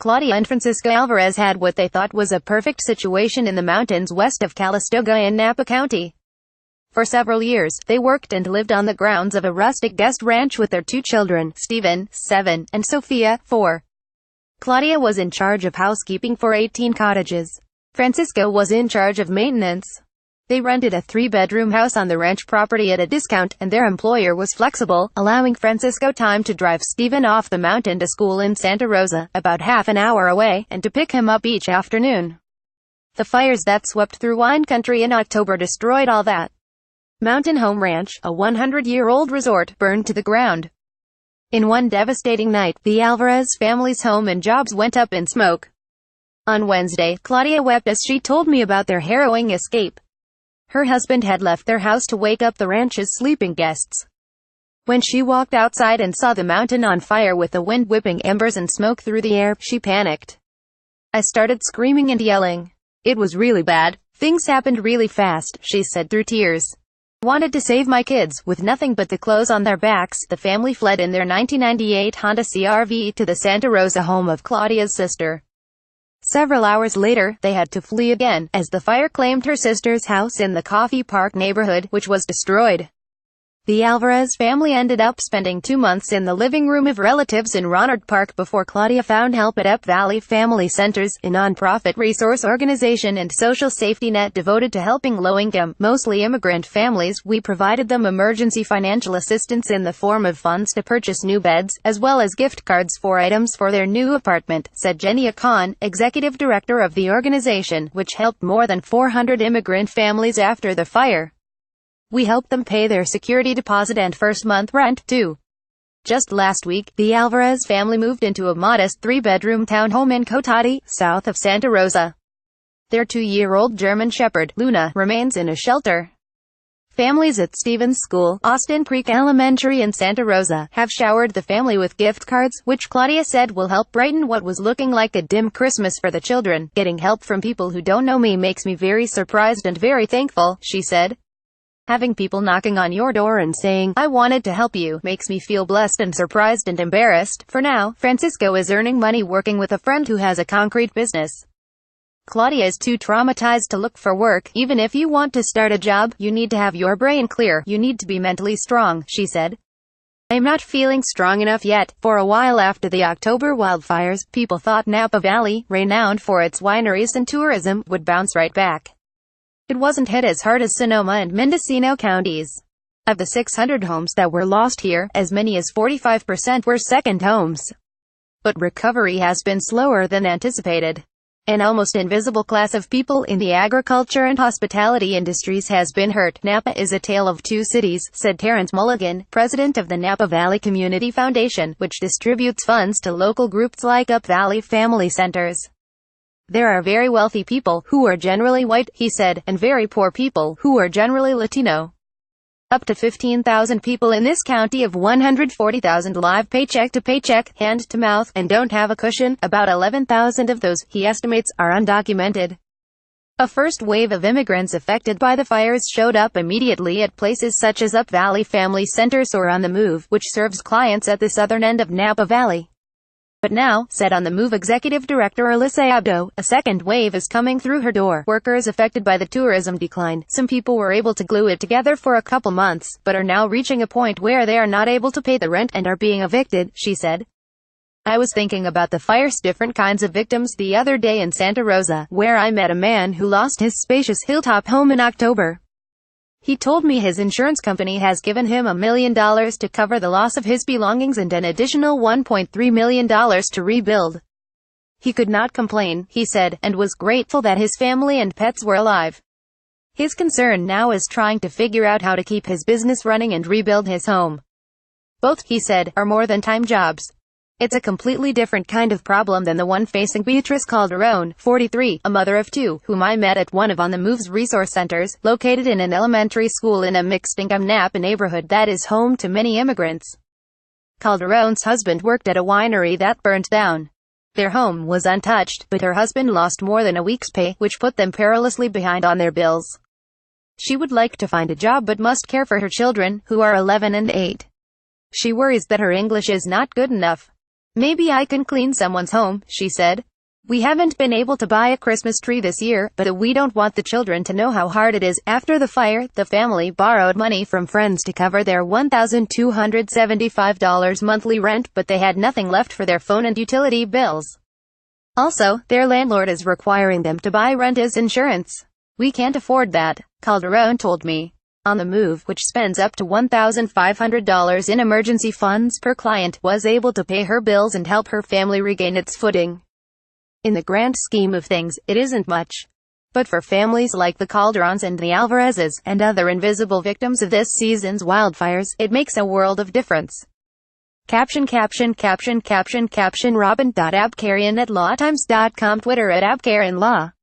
Claudia and Francisco Alvarez had what they thought was a perfect situation in the mountains west of Calistoga in Napa County. For several years, they worked and lived on the grounds of a rustic guest ranch with their two children, Stephen, 7, and Sophia, 4. Claudia was in charge of housekeeping for 18 cottages. Francisco was in charge of maintenance. They rented a 3-bedroom house on the ranch property at a discount, and their employer was flexible, allowing Francisco time to drive Stephen off the mountain to school in Santa Rosa, about half an hour away, and to pick him up each afternoon. The fires that swept through wine country in October destroyed all that. Mountain Home Ranch, a 100-year-old resort, burned to the ground. In one devastating night, the Alvarez family's home and jobs went up in smoke. On Wednesday, Claudia wept as she told me about their harrowing escape. Her husband had left their house to wake up the ranch's sleeping guests. When she walked outside and saw the mountain on fire with the wind whipping embers and smoke through the air, she panicked. I started screaming and yelling. It was really bad. Things happened really fast, she said through tears. I wanted to save my kids. With nothing but the clothes on their backs, the family fled in their 1998 Honda CR-V to the Santa Rosa home of Claudia's sister. Several hours later, they had to flee again, as the fire claimed her sister's house in the Coffee Park neighborhood, which was destroyed. The Alvarez family ended up spending 2 months in the living room of relatives in Rohnert Park before Claudia found help at Up Valley Family Centers, a non-profit resource organization and social safety net devoted to helping low-income, mostly immigrant families. We provided them emergency financial assistance in the form of funds to purchase new beds, as well as gift cards for items for their new apartment, said Jenny Akon, executive director of the organization, which helped more than 400 immigrant families after the fire. We helped them pay their security deposit and first-month rent, too. Just last week, the Alvarez family moved into a modest 3-bedroom townhome in Cotati, south of Santa Rosa. Their 2-year-old German Shepherd, Luna, remains in a shelter. Families at Stevens School, Austin Creek Elementary in Santa Rosa, have showered the family with gift cards, which Claudia said will help brighten what was looking like a dim Christmas for the children. Getting help from people who don't know me makes me very surprised and very thankful, she said. Having people knocking on your door and saying, I wanted to help you, makes me feel blessed and surprised and embarrassed. For now, Francisco is earning money working with a friend who has a concrete business. Claudia is too traumatized to look for work. Even if you want to start a job, you need to have your brain clear. You need to be mentally strong, she said. I'm not feeling strong enough yet. For a while after the October wildfires, people thought Napa Valley, renowned for its wineries and tourism, would bounce right back. It wasn't hit as hard as Sonoma and Mendocino counties. Of the 600 homes that were lost here, as many as 45% were second homes. But recovery has been slower than anticipated. An almost invisible class of people in the agriculture and hospitality industries has been hurt. Napa is a tale of two cities, said Terrence Mulligan, president of the Napa Valley Community Foundation, which distributes funds to local groups like Up Valley Family Centers. There are very wealthy people, who are generally white, he said, and very poor people, who are generally Latino. Up to 15,000 people in this county of 140,000 live paycheck to paycheck, hand to mouth, and don't have a cushion. About 11,000 of those, he estimates, are undocumented. A first wave of immigrants affected by the fires showed up immediately at places such as Up Valley Family Centers or On the Move, which serves clients at the southern end of Napa Valley. But now, said On the Move executive director Alyssa Abdo, a second wave is coming through her door. Workers affected by the tourism decline. Some people were able to glue it together for a couple months, but are now reaching a point where they are not able to pay the rent and are being evicted, she said. I was thinking about the fire's different kinds of victims the other day in Santa Rosa, where I met a man who lost his spacious hilltop home in October. He told me his insurance company has given him $1 million to cover the loss of his belongings and an additional $1.3 million to rebuild. He could not complain, he said, and was grateful that his family and pets were alive. His concern now is trying to figure out how to keep his business running and rebuild his home. Both, he said, are more than time jobs. It's a completely different kind of problem than the one facing Beatrice Calderon, 43, a mother of two, whom I met at one of On the Move's resource centers, located in an elementary school in a mixed-income Napa neighborhood that is home to many immigrants. Calderon's husband worked at a winery that burned down. Their home was untouched, but her husband lost more than a week's pay, which put them perilously behind on their bills. She would like to find a job but must care for her children, who are 11 and 8. She worries that her English is not good enough. Maybe I can clean someone's home, she said. We haven't been able to buy a Christmas tree this year, but we don't want the children to know how hard it is. After the fire, the family borrowed money from friends to cover their $1,275 monthly rent, but they had nothing left for their phone and utility bills. Also, their landlord is requiring them to buy renters insurance. We can't afford that, Calderon told me. On the Move, which spends up to $1,500 in emergency funds per client, was able to pay her bills and help her family regain its footing. In the grand scheme of things, it isn't much. But for families like the Calderons and the Alvarezes, and other invisible victims of this season's wildfires, it makes a world of difference. Caption Robin.Abkarian at lawtimes.com, Twitter at abkarinlaw.